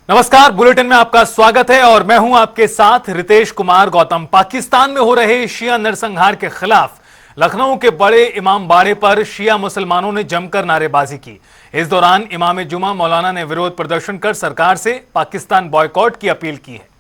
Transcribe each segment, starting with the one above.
नमस्कार, बुलेटिन में आपका स्वागत है और मैं हूं आपके साथ रितेश कुमार गौतम। पाकिस्तान में हो रहे शिया नरसंहार के खिलाफ लखनऊ के बड़े इमाम बाड़े पर शिया मुसलमानों ने जमकर नारेबाजी की। इस दौरान इमाम जुमा मौलाना ने विरोध प्रदर्शन कर सरकार से पाकिस्तान बॉयकॉट की अपील की है।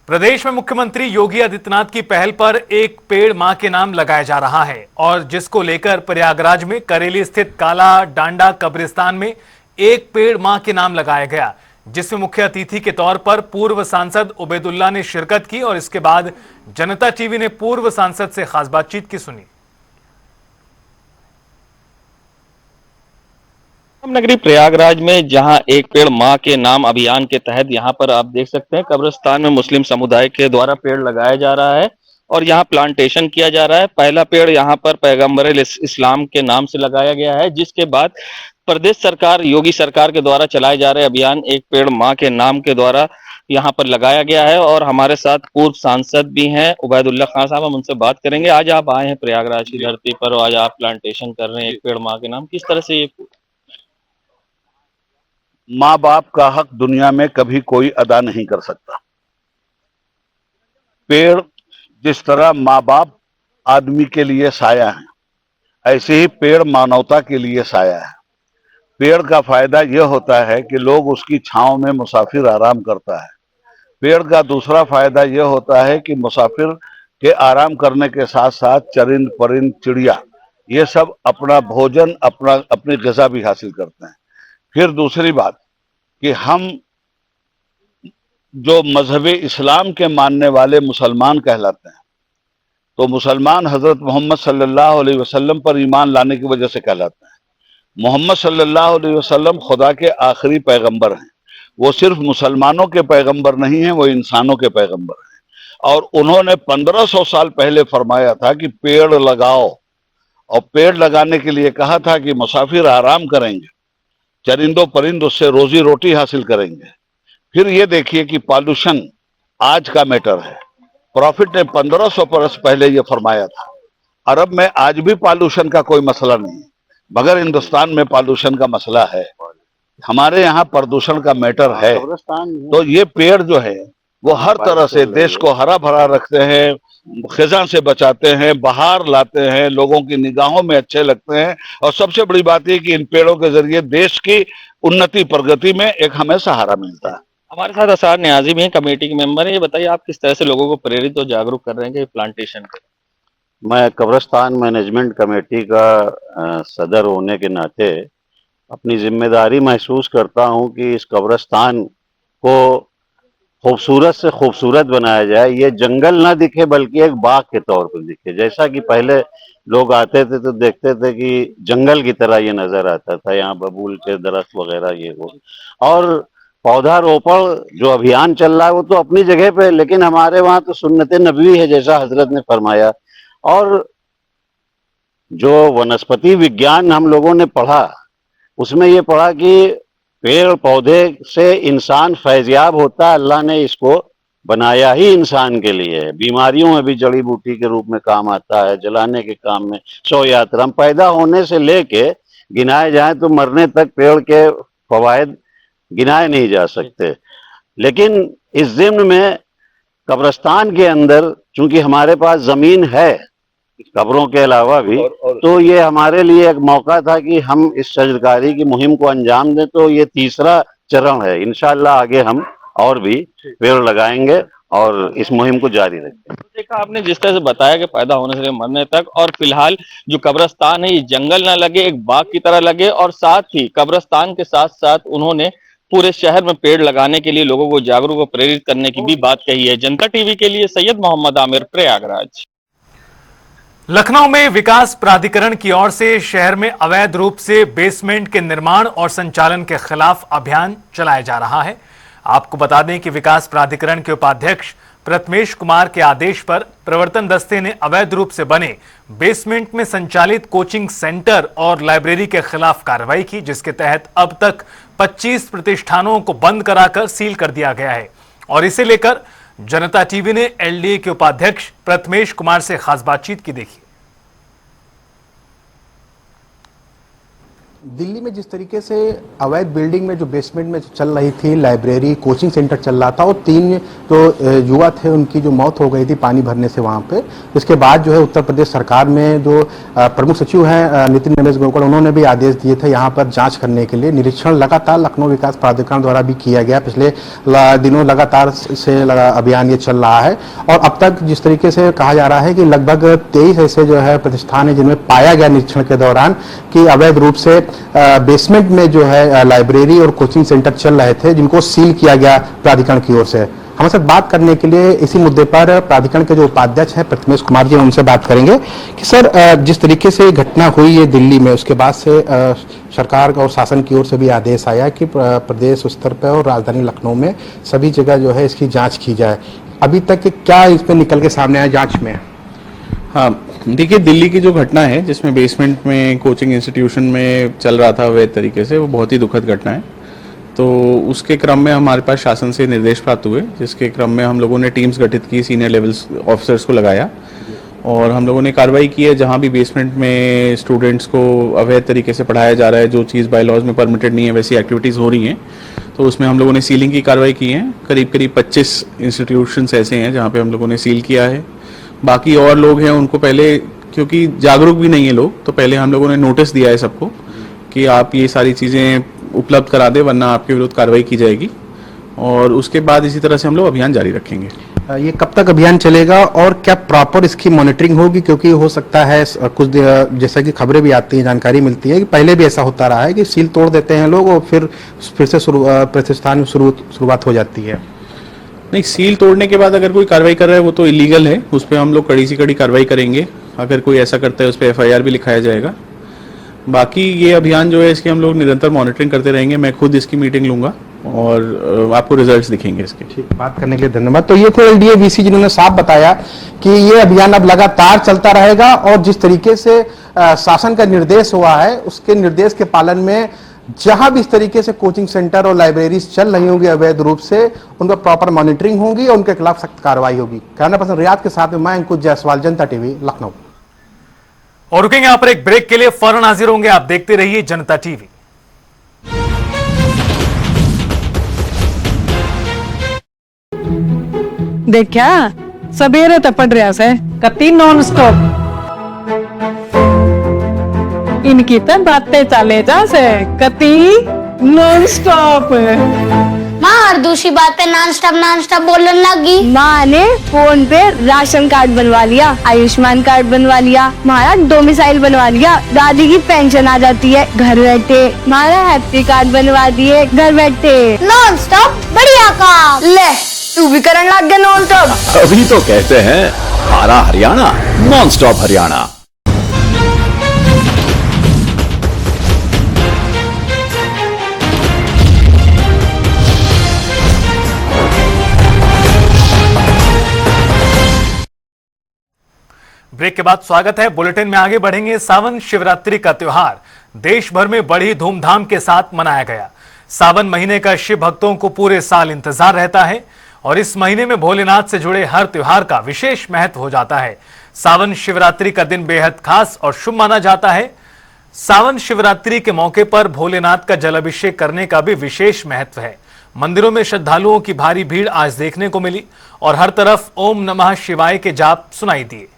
प्रदेश में मुख्यमंत्री योगी आदित्यनाथ की पहल पर एक पेड़ मां के नाम लगाया जा रहा है और जिसको लेकर प्रयागराज में करेली स्थित काला डांडा कब्रिस्तान में एक पेड़ मां के नाम लगाया गया, जिसमें मुख्य अतिथि के तौर पर पूर्व सांसद उबैदुल्ला ने शिरकत की और इसके बाद जनता टीवी ने पूर्व सांसद से खास बातचीत की सुनी। नगरी प्रयागराज में जहां एक पेड़ मां के नाम अभियान के तहत यहां पर आप देख सकते हैं कब्रिस्तान में मुस्लिम समुदाय के द्वारा पेड़ लगाया जा रहा है और यहां प्लांटेशन किया जा रहा है। पहला पेड़ यहां पर पैगंबर इस्लाम के नाम से लगाया गया है, जिसके बाद प्रदेश सरकार योगी सरकार के द्वारा चलाए जा रहे अभियान एक पेड़ मां के नाम के द्वारा यहाँ पर लगाया गया है। और हमारे साथ पूर्व सांसद भी हैं उबैदुल्ला खान साहब, हम उनसे बात करेंगे। आज आप आए हैं प्रयागराज की धरती पर, आज आप प्लांटेशन कर रहे हैं एक पेड़ मां के नाम, किस तरह से ये माँ बाप का हक दुनिया में कभी कोई अदा नहीं कर सकता। पेड़ जिस तरह माँ बाप आदमी के लिए साया है, ऐसे ही पेड़ मानवता के लिए साया है। पेड़ का फायदा यह होता है कि लोग उसकी छांव में मुसाफिर आराम करता है। पेड़ का दूसरा फायदा यह होता है कि मुसाफिर के आराम करने के साथ साथ चरिंद परिंद चिड़िया ये सब अपना भोजन अपनी ग़िज़ा भी हासिल करते हैं। फिर दूसरी बात कि हम जो मजहब इस्लाम के मानने वाले मुसलमान कहलाते हैं, तो मुसलमान हजरत मोहम्मद सल्लल्लाहु अलैहि वसल्लम पर ईमान लाने की वजह से कहलाते हैं। मोहम्मद सल्लल्लाहु अलैहि वसल्लम खुदा के आखिरी पैगंबर हैं। वो सिर्फ मुसलमानों के पैगंबर नहीं हैं, वो इंसानों के पैगंबर हैं। और उन्होंने 1500 साल पहले फरमाया था कि पेड़ लगाओ, और पेड़ लगाने के लिए कहा था कि मुसाफिर आराम करेंगे, चरिंदों परिंद उससे रोजी रोटी हासिल करेंगे। फिर ये देखिए कि पॉल्यूशन आज का मैटर है। प्रॉफिट ने 1500 बरस पहले ये फरमाया था। अरब में आज भी पॉल्यूशन का कोई मसला नहीं, मगर हिंदुस्तान में पॉल्यूशन का मसला है। हमारे यहाँ प्रदूषण का मैटर है। तो ये पेड़ जो है वो हर तरह से देश को हरा भरा रखते हैं, खिजा से बचाते हैं, बाहर लाते हैं, लोगों की निगाहों में अच्छे लगते हैं। और सबसे बड़ी बात यह कि इन पेड़ों के जरिए देश की उन्नति प्रगति में एक हमें सहारा मिलता है। हमारे साथ असार न्याजी भी हैं, कमेटी के मेंबर हैं। ये बताइए आप किस तरह से लोगों को प्रेरित और जागरूक कर रहे हैं कि प्लांटेशन करें। मैं कब्रिस्तान मैनेजमेंट कमेटी का सदर होने के नाते अपनी जिम्मेदारी महसूस करता हूं कि इस कब्रिस्तान को खूबसूरत से खूबसूरत बनाया जाए। ये जंगल ना दिखे बल्कि एक बाग के तौर पर दिखे। जैसा कि पहले लोग आते थे तो देखते थे कि जंगल की तरह ये नजर आता था, यहाँ बबूल के दरख्त वगैरह ये वो। और पौधारोपण जो अभियान चल रहा है वो तो अपनी जगह पे, लेकिन हमारे वहाँ तो सुन्नत नबवी है जैसा हजरत ने फरमाया। और जो वनस्पति विज्ञान हम लोगों ने पढ़ा उसमें ये पढ़ा कि पेड़ पौधे से इंसान फैज़याब होता है। अल्लाह ने इसको बनाया ही इंसान के लिए है। बीमारियों में भी जड़ी बूटी के रूप में काम आता है, जलाने के काम में। सौ यात्रा हम पैदा होने से लेके गिनाए जाए तो मरने तक पेड़ के फवायद गिनाए नहीं जा सकते। लेकिन इस ज़िम्न में कब्रिस्तान के अंदर चूंकि हमारे पास ज़मीन है कब्रों के अलावा भी, तो ये हमारे लिए एक मौका था कि हम इस शजरकारी की मुहिम को अंजाम दें। तो ये तीसरा चरण है। इंशाअल्लाह आगे हम और भी पेड़ लगाएंगे और इस मुहिम को जारी रखेंगे। देखा आपने जिस तरह से बताया कि पैदा होने से मरने तक, और फिलहाल जो कब्रिस्तान है ये जंगल ना लगे, एक बाग की तरह लगे। और साथ ही कब्रिस्तान के साथ साथ उन्होंने पूरे शहर में पेड़ लगाने के लिए लोगों को जागरूक और प्रेरित करने की भी बात कही है। जनता टीवी के लिए सैयद मोहम्मद आमिर, प्रयागराज। लखनऊ में विकास प्राधिकरण की ओर से शहर में अवैध रूप से बेसमेंट के निर्माण और संचालन के खिलाफ अभियान चलाया जा रहा है। आपको बता दें कि विकास प्राधिकरण के उपाध्यक्ष प्रथमेश कुमार के आदेश पर प्रवर्तन दस्ते ने अवैध रूप से बने बेसमेंट में संचालित कोचिंग सेंटर और लाइब्रेरी के खिलाफ कार्रवाई की, जिसके तहत अब तक 25 प्रतिष्ठानों को बंद कराकर सील कर दिया गया है। और इसे लेकर जनता टीवी ने एलडीए के उपाध्यक्ष प्रथमेश कुमार से खास बातचीत की। देखिए। दिल्ली में जिस तरीके से अवैध बिल्डिंग में जो बेसमेंट में चल रही थी लाइब्रेरी कोचिंग सेंटर चल रहा था और 3 जो युवा थे उनकी जो मौत हो गई थी पानी भरने से वहां पे, उसके बाद जो है उत्तर प्रदेश सरकार में जो प्रमुख सचिव हैं नितिन रमेश गोकल, उन्होंने भी आदेश दिए थे यहाँ पर जांच करने के लिए। निरीक्षण लगातार लखनऊ विकास प्राधिकरण द्वारा भी किया गया, पिछले दिनों लगातार से अभियान ये चल रहा है और अब तक जिस तरीके से कहा जा रहा है कि लगभग 23 ऐसे जो है प्रतिष्ठान है जिनमें पाया गया निरीक्षण के दौरान कि अवैध रूप से बेसमेंट में जो है लाइब्रेरी और कोचिंग सेंटर चल रहे थे, जिनको सील किया गया प्राधिकरण की ओर से। हमारे साथ बात करने के लिए इसी मुद्दे पर प्राधिकरण के जो उपाध्यक्ष हैं प्रथमेश कुमार जी, उनसे बात करेंगे कि सर जिस तरीके से घटना हुई है दिल्ली में, उसके बाद से सरकार और शासन की ओर से भी आदेश आया कि प्रदेश स्तर पर और राजधानी लखनऊ में सभी जगह जो है इसकी जाँच की जाए। अभी तक क्या इस पर निकल के सामने आया जाँच में? हाँ, देखिए दिल्ली की जो घटना है जिसमें बेसमेंट में कोचिंग इंस्टीट्यूशन में चल रहा था अवैध तरीके से, वो बहुत ही दुखद घटना है। तो उसके क्रम में हमारे पास शासन से निर्देश प्राप्त हुए, जिसके क्रम में हम लोगों ने टीम्स गठित की, सीनियर लेवल्स ऑफिसर्स को लगाया और हम लोगों ने कार्रवाई की है। जहाँ भी बेसमेंट में स्टूडेंट्स को अवैध तरीके से पढ़ाया जा रहा है, जो चीज़ बाय लॉज में परमिटेड नहीं है, वैसी एक्टिविटीज़ हो रही हैं, तो उसमें हम लोगों ने सीलिंग की कार्रवाई की है। करीब 25 इंस्टीट्यूशंस ऐसे हैं जहाँ पे हम लोगों ने सील किया है। बाकी और लोग हैं उनको पहले, क्योंकि जागरूक भी नहीं है लोग, तो पहले हम लोगों ने नोटिस दिया है सबको कि आप ये सारी चीज़ें उपलब्ध करा दें वरना आपके विरुद्ध कार्रवाई की जाएगी। और उसके बाद इसी तरह से हम लोग अभियान जारी रखेंगे। ये कब तक अभियान चलेगा और क्या प्रॉपर इसकी मॉनिटरिंग होगी? क्योंकि हो सकता है कुछ जैसा कि खबरें भी आती हैं, जानकारी मिलती है कि पहले भी ऐसा होता रहा है कि सील तोड़ देते हैं लोग और फिर से प्रतिष्ठान में शुरुआत हो जाती है। नहीं, सील तोड़ने के बाद अगर कोई कार्रवाई कर रहा है वो तो इलीगल है, उस पर हम लोग कड़ी से कड़ी कार्रवाई करेंगे। अगर कोई ऐसा करता है उस पर FIR भी लिखाया जाएगा। बाकी ये अभियान जो है इसकी हम लोग निरंतर मॉनिटरिंग करते रहेंगे। मैं खुद इसकी मीटिंग लूंगा और आपको रिजल्ट्स दिखेंगे इसके। ठीक, बात करने के लिए धन्यवाद। तो ये थे LDA VC जिन्होंने साफ बताया कि ये अभियान अब लगातार चलता रहेगा और जिस तरीके से शासन का निर्देश हुआ है उसके निर्देश के पालन में जहां भी इस तरीके से कोचिंग सेंटर और लाइब्रेरीज चल रही होंगी अवैध रूप से, उनका प्रॉपर मॉनिटरिंग होगी और उनके खिलाफ सख्त कार्रवाई होगी। कैमरा पर्सन रियाद के साथ में मैं अंकुश जायसवाल, जनता TV, लखनऊ। और रुकेंगे यहाँ पर एक ब्रेक के लिए, फौरन हाजिर होंगे। आप देखते रहिए जनता TV। देख क्या सवेरे तो पड़ रहा से कति नॉन स्टॉप इनकी तो बातें चले जा से कति नॉन स्टॉप। माँ हर दूसरी बात पे नॉन स्टॉप बोलने लगी। माँ ने फोन पे राशन कार्ड बनवा लिया, आयुष्मान कार्ड बनवा लिया, हमारा डोमिसाइल बनवा लिया, दादी की पेंशन आ जाती है घर बैठे, हमारा हैप्पी कार्ड बनवा दिए घर बैठे। नॉन स्टॉप बढ़िया काम। ले तू भी करने लग गया नॉन स्टॉप। अभी तो कहते हैं हमारा Haryana non stop Haryana. Break के बाद स्वागत है। बुलेटिन में आगे बढ़ेंगे। सावन शिवरात्रि का त्योहार देश भर में बड़ी धूमधाम के साथ मनाया गया। सावन महीने का शिव भक्तों को पूरे साल इंतजार रहता है और इस महीने में भोलेनाथ से जुड़े हर त्योहार का विशेष महत्व हो जाता है। सावन शिवरात्रि का दिन बेहद खास और शुभ माना जाता है। सावन शिवरात्रि के मौके पर भोलेनाथ का जलाभिषेक करने का भी विशेष महत्व है। मंदिरों में श्रद्धालुओं की भारी भीड़ आज देखने को मिली और हर तरफ ओम नमः शिवाय के जाप सुनाई दिए।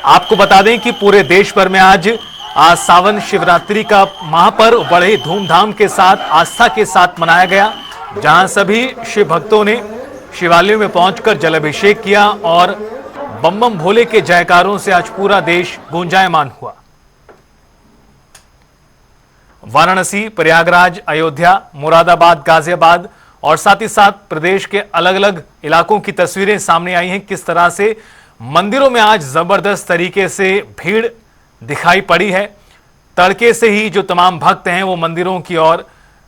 आपको बता दें कि पूरे देश भर में आज सावन शिवरात्रि का महापर्व बड़े धूमधाम के साथ आस्था के साथ मनाया गया, जहां सभी शिव भक्तों ने शिवालयों में पहुंचकर जलाभिषेक किया और बम बम भोले के जयकारों से आज पूरा देश गूंजायमान हुआ। वाराणसी, प्रयागराज, अयोध्या, मुरादाबाद, गाजियाबाद और साथ ही साथ प्रदेश के अलग अलग इलाकों की तस्वीरें सामने आई हैं। किस तरह से मंदिरों में आज जबरदस्त तरीके से भीड़ दिखाई पड़ी है। तड़के से ही जो तमाम भक्त हैं वो मंदिरों की ओर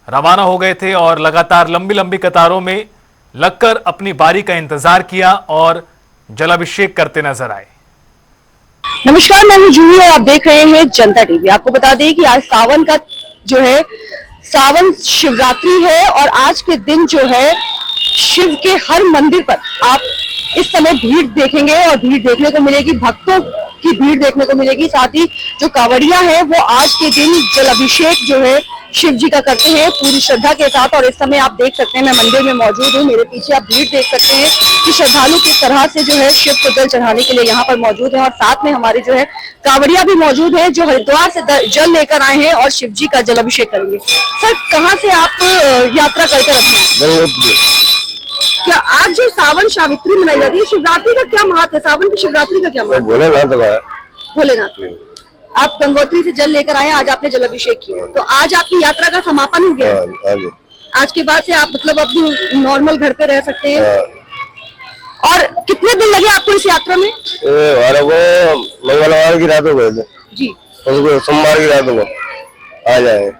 रवाना हो गए थे और लगातार लंबी लंबी कतारों में लगकर अपनी बारी का इंतजार किया और जलाभिषेक करते नजर आए। नमस्कार, मैं हूं जूही और आप देख रहे हैं जनता TV। आपको बता दें कि आज सावन का जो है सावन शिवरात्रि है और आज के दिन जो है शिव के हर मंदिर पर आप इस समय भीड़ देखेंगे और भीड़ देखने को मिलेगी, भक्तों की भीड़ देखने को मिलेगी। साथ ही जो कांवड़िया है वो आज के दिन जल अभिषेक जो है शिव जी का करते हैं पूरी श्रद्धा के साथ। और इस समय आप देख सकते हैं मैं मंदिर में मौजूद हूँ, मेरे पीछे आप भीड़ देख सकते हैं कि श्रद्धालु किस तरह से जो है शिव को जल चढ़ाने के लिए यहाँ पर मौजूद है। और साथ में हमारे जो है कांवड़िया भी मौजूद है जो हरिद्वार से जल लेकर आए हैं और शिव जी का जल अभिषेक करेंगे। सर, कहाँ से आप यात्रा करके रखते हैं? क्या आज जो सावन सावित्री मनाई जाती है, शिवरात्रि का क्या महत्व है? सावन की शिवरात्रि का क्या महत्व है? भोलेनाथ, आप गंगोत्री से जल लेकर आए, आज आपने जल अभिषेक किया, तो आज आपकी यात्रा का समापन हो गया। आज के बाद से आप मतलब अपनी नॉर्मल घर पे रह सकते हैं। और कितने दिन लगे आपको इस यात्रा में? मंगलवार की रात को गए थे जी, सोमवार की रात को आ जाए।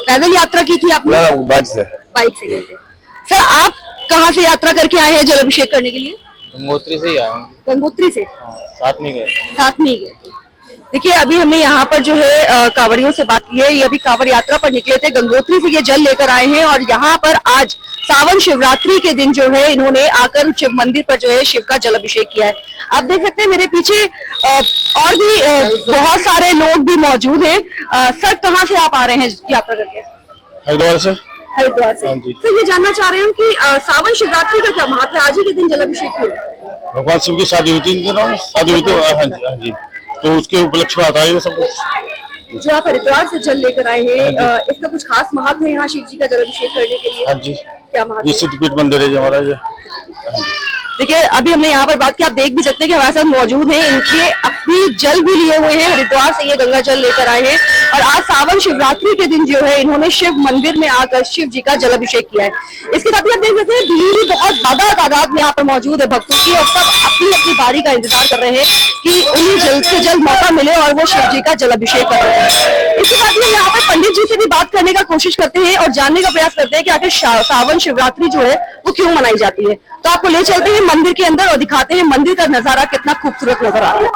पैदल यात्रा की थी आपने? बाइक से गए थे। सर, आप कहाँ से यात्रा करके आए हैं जल अभिषेक करने के लिए? गंगोत्री से ही आए। गंगोत्री से? साथ में गए। देखिए, अभी हमने यहाँ पर जो है कांवड़ियों से बात की है। ये अभी कांवड़ यात्रा पर निकले थे, गंगोत्री से ये जल लेकर आए हैं और यहाँ पर आज सावन शिवरात्रि के दिन जो है इन्होंने आकर शिव मंदिर पर जो है शिव का जल अभिषेक किया है। आप देख सकते हैं मेरे पीछे और भी बहुत सारे लोग भी मौजूद हैं। सर, कहाँ से आप आ रहे हैं यात्रा करके? हरिद्वार से। तो ये जानना चाह रहे हूँ कि सावन शिवरात्रि का क्या महत्व है? आज ही के दिन जल अभिषेक किया। भगवान शिव की शादी हुई थी, शादी हुई थी। हाँ जी, तो उसके उपलक्ष्य में आता है ये सब कुछ। जो आप हरिद्वार से जल लेकर आए हैं, इसका कुछ खास महत्व है यहाँ शिव जी का जल अभिषेक करने के लिए? हाँ जी, क्या महत्व है? सिद्धपीठ मंदिर है हमारा ये। देखिए, अभी हमने यहाँ पर बात की, आप देख भी सकते हैं कि हमारे साथ मौजूद हैं, इनके अपनी जल भी लिए हुए हैं, हरिद्वार से ये गंगा जल लेकर आए हैं और आज सावन शिवरात्रि के दिन जो है इन्होंने शिव मंदिर में आकर शिव जी का जल अभिषेक किया है। इसके साथ ही आप देख सकते हैं भीड़ बहुत ज्यादा तादाद में यहाँ पर मौजूद है भक्तों की और सब अपनी अपनी बारी का इंतजार कर रहे हैं कि उन्हें जल्द से जल्द मौका मिले और वो शिव जी का जल अभिषेक कर रहे हैं। इसके साथ ही यहाँ पर पंडित जी से भी बात करने का कोशिश करते हैं और जानने का प्रयास करते हैं कि आखिर सावन शिवरात्रि जो है वो क्यों मनाई जाती है। तो आपको ले चलते हैं मंदिर के अंदर और दिखाते हैं मंदिर का नजारा कितना खूबसूरत नजर आ रहा है।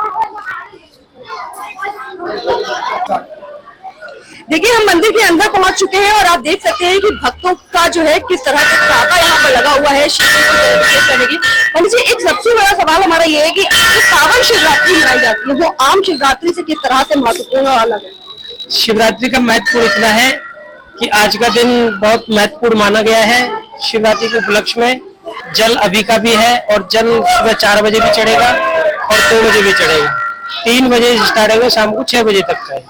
देखिए, हम मंदिर के अंदर पहुंच चुके हैं और आप देख सकते हैं कि भक्तों का जो है किस तरह से तांता यहाँ पर लगा हुआ है शिव जी को अभिषेक करने की। पंडित जी, एक सबसे बड़ा सवाल हमारा ये है कि जो सावन शिवरात्रि मनाई जाती है वो आम शिवरात्रि से किस तरह से महत्वपूर्ण और अलग है? शिवरात्रि का महत्वपूर्ण इतना है कि आज का दिन बहुत महत्वपूर्ण माना गया है। शिवरात्रि के उपलक्ष्य में जल अभी का भी है और जल सुबह 4 बजे भी चढ़ेगा और 2 बजे भी चढ़ेगा। 3 बजे स्टार्ट होगा, शाम को 6 बजे तक का है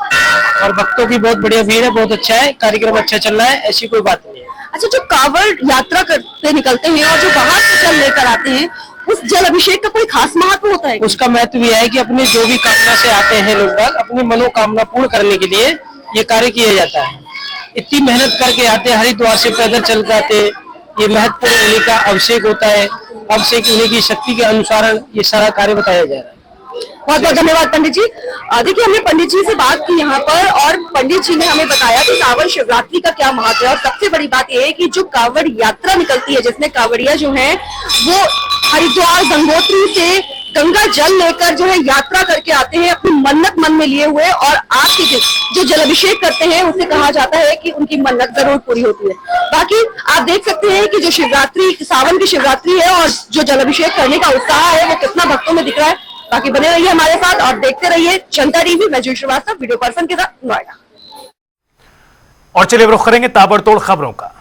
और भक्तों की बहुत बढ़िया भीड़ है, बहुत अच्छा है, कार्यक्रम अच्छा चल रहा है, ऐसी कोई बात नहीं है। अच्छा, जो कांवड़ यात्रा करते निकलते हैं और जो बाहर से जल लेकर आते हैं, उस जल अभिषेक का कोई खास महत्व होता है? उसका महत्व यह है कि अपनी जो भी कामना से आते हैं लोग अपनी मनोकामना पूर्ण करने के लिए ये कार्य किया जाता है। इतनी मेहनत करके आते हैं, हरिद्वार से पैदल चल जाते, ये महत्वपूर्ण उन्हीं का अभिषेक होता है। अभिषेक उन्हीं की शक्ति के अनुसार ये सारा कार्य बताया जा रहा है। बहुत बहुत धन्यवाद पंडित जी। देखिए, हमने पंडित जी से बात की यहाँ पर और पंडित जी ने हमें बताया कि सावन शिवरात्रि का क्या महत्व है। और सबसे बड़ी बात यह है कि जो कांवड़ यात्रा निकलती है जिसमें कांवड़िया जो है वो हरिद्वार गंगोत्री से गंगा जल लेकर जो है यात्रा करके आते हैं अपनी मन्नत मन में लिए हुए और आज के दिन जो जल अभिषेक करते हैं उसे कहा जाता है कि उनकी मन्नत जरूर पूरी होती है। बाकी आप देख सकते हैं कि जो शिवरात्रि सावन की शिवरात्रि है और जो जल अभिषेक करने का उत्साह है वो कितना भक्तों में दिख रहा है। बाकी बने रहिए हमारे साथ और देखते रहिए जनता टीवी। मैं जूही श्रीवास्तव, वीडियो पर्सन के साथ नोएडा। और चलिए रुख करेंगे ताबड़तोड़ खबरों का।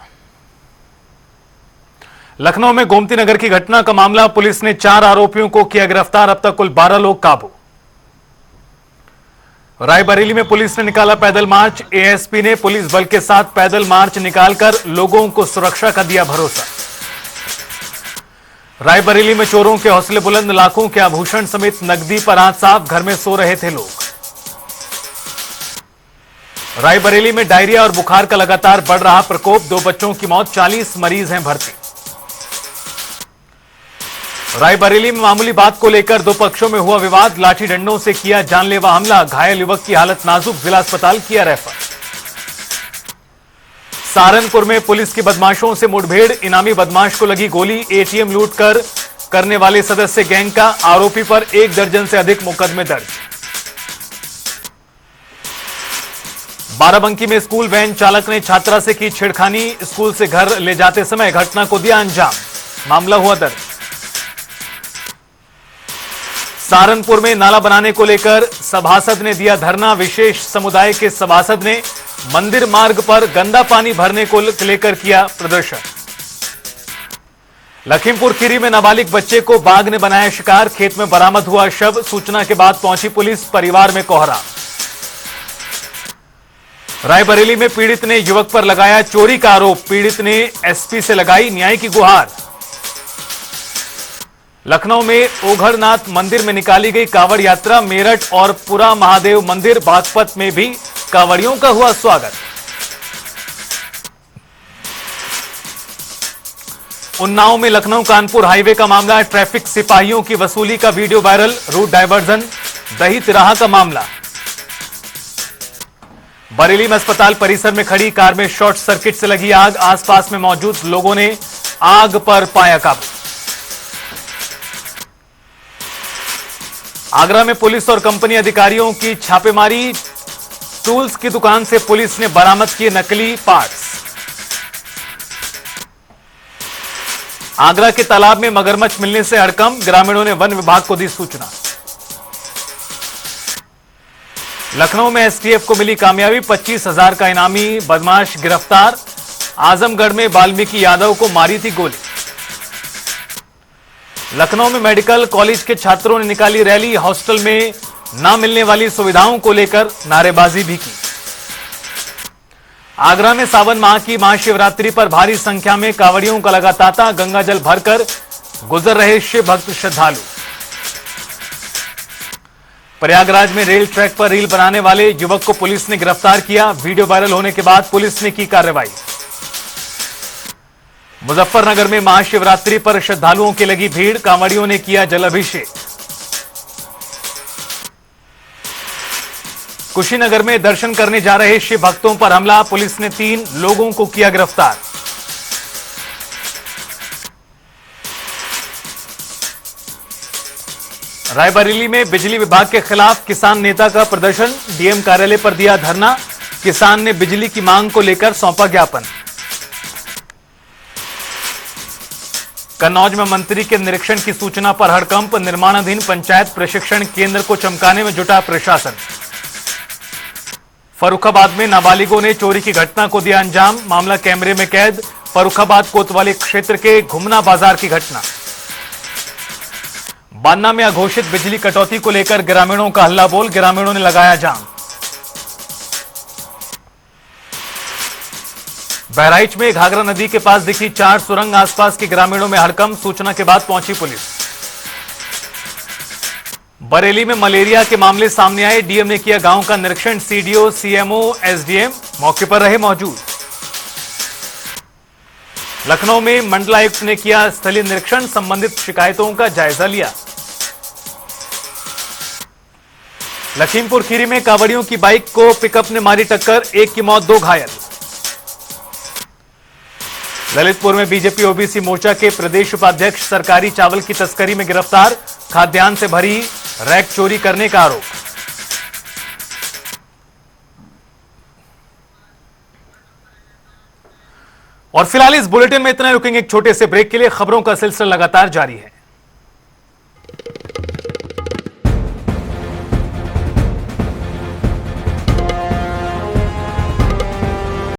लखनऊ में गोमती नगर की घटना का मामला, पुलिस ने 4 आरोपियों को किया गिरफ्तार, अब तक कुल 12 लोग काबू। रायबरेली में पुलिस ने निकाला पैदल मार्च, एएसपी ने पुलिस बल के साथ पैदल मार्च निकालकर लोगों को सुरक्षा का दिया भरोसा। रायबरेली में चोरों के हौसले बुलंद, लाखों के आभूषण समेत नकदी पर हाथ साफ, घर में सो रहे थे लोग। रायबरेली में डायरिया और बुखार का लगातार बढ़ रहा प्रकोप, 2 बच्चों की मौत, 40 मरीज हैं भर्ती। रायबरेली में मामूली बात को लेकर 2 पक्षों में हुआ विवाद, लाठी डंडों से किया जानलेवा हमला, घायल युवक की हालत नाजुक, जिला अस्पताल किया रेफर। सहारनपुर में पुलिस की बदमाशों से मुठभेड़, इनामी बदमाश को लगी गोली, एटीएम लूट करने वाले सदस्य गैंग का, आरोपी पर 1 दर्जन से अधिक मुकदमे दर्ज। बाराबंकी में स्कूल वैन चालक ने छात्रा से की छेड़खानी, स्कूल से घर ले जाते समय घटना को दिया अंजाम, मामला हुआ दर्ज। सहारनपुर में नाला बनाने को लेकर सभासद ने दिया धरना, विशेष समुदाय के सभासद ने मंदिर मार्ग पर गंदा पानी भरने को लेकर किया प्रदर्शन। लखीमपुर खीरी में नाबालिग बच्चे को बाघ ने बनाया शिकार, खेत में बरामद हुआ शव, सूचना के बाद पहुंची पुलिस, परिवार में कोहराम। रायबरेली में पीड़ित ने युवक पर लगाया चोरी का आरोप, पीड़ित ने एसपी से लगाई न्याय की गुहार। लखनऊ में ओघड़नाथ मंदिर में निकाली गई कांवड़ यात्रा, मेरठ और पुरा महादेव मंदिर बागपत में भी कांवड़ियों का हुआ स्वागत। उन्नाव में लखनऊ कानपुर हाईवे का मामला, ट्रैफिक सिपाहियों की वसूली का वीडियो वायरल, रूट डायवर्जन दही तिराहा का मामला। बरेली में अस्पताल परिसर में खड़ी कार में शॉर्ट सर्किट से लगी आग, आसपास में मौजूद लोगों ने आग पर पाया काबू। आगरा में पुलिस और कंपनी अधिकारियों की छापेमारी, टूल्स की दुकान से पुलिस ने बरामद किए नकली पार्ट्स। आगरा के तालाब में मगरमच्छ मिलने से हड़कंप, ग्रामीणों ने वन विभाग को दी सूचना। लखनऊ में एसटीएफ को मिली कामयाबी, 25,000 का इनामी बदमाश गिरफ्तार। आजमगढ़ में वाल्मीकि यादव को मारी थी गोली। लखनऊ में मेडिकल कॉलेज के छात्रों ने निकाली रैली, हॉस्टल में न मिलने वाली सुविधाओं को लेकर नारेबाजी भी की। आगरा में सावन माह की महाशिवरात्रि पर भारी संख्या में कांवड़ियों का लगा तांता, गंगा जल भरकर गुजर रहे शिव भक्त श्रद्धालु। प्रयागराज में रेल ट्रैक पर रील बनाने वाले युवक को पुलिस ने गिरफ्तार किया, वीडियो वायरल होने के बाद पुलिस ने की कार्रवाई। मुजफ्फरनगर में महाशिवरात्रि पर श्रद्धालुओं की लगी भीड़, कांवड़ियों ने किया जलाभिषेक। कुशीनगर में दर्शन करने जा रहे शिव भक्तों पर हमला, पुलिस ने 3 लोगों को किया गिरफ्तार। रायबरेली में बिजली विभाग के खिलाफ किसान नेता का प्रदर्शन, डीएम कार्यालय पर दिया धरना, किसान ने बिजली की मांग को लेकर सौंपा ज्ञापन। कन्नौज में मंत्री के निरीक्षण की सूचना पर हड़कंप, निर्माणाधीन पंचायत प्रशिक्षण केंद्र को चमकाने में जुटा प्रशासन। फर्रुखाबाद में नाबालिगों ने चोरी की घटना को दिया अंजाम, मामला कैमरे में कैद। फर्रुखाबाद कोतवाली क्षेत्र के घुमना बाजार की घटना। बान्ना में अघोषित बिजली कटौती को लेकर ग्रामीणों का हल्ला बोल, ग्रामीणों ने लगाया जाम। बहराइच में घाघरा नदी के पास दिखी 4 सुरंग, आसपास के ग्रामीणों में हड़कंप, सूचना के बाद पहुंची पुलिस। बरेली में मलेरिया के मामले सामने आए, डीएम ने किया गांव का निरीक्षण, सीडीओ, सीएमओ, एसडीएम मौके पर रहे मौजूद। लखनऊ में मंडलायुक्त ने किया स्थलीय निरीक्षण, संबंधित शिकायतों का जायजा लिया। लखीमपुर खीरी में कांवड़ियों की बाइक को पिकअप ने मारी टक्कर, 1 की मौत 2 घायल। ललितपुर में बीजेपी ओबीसी मोर्चा के प्रदेश उपाध्यक्ष सरकारी चावल की तस्करी में गिरफ्तार, खाद्यान्न से भरी रैक चोरी करने का आरोप। और फिलहाल इस बुलेटिन में इतना, रुकेंगे एक छोटे से ब्रेक के लिए। खबरों का सिलसिला लगातार जारी है।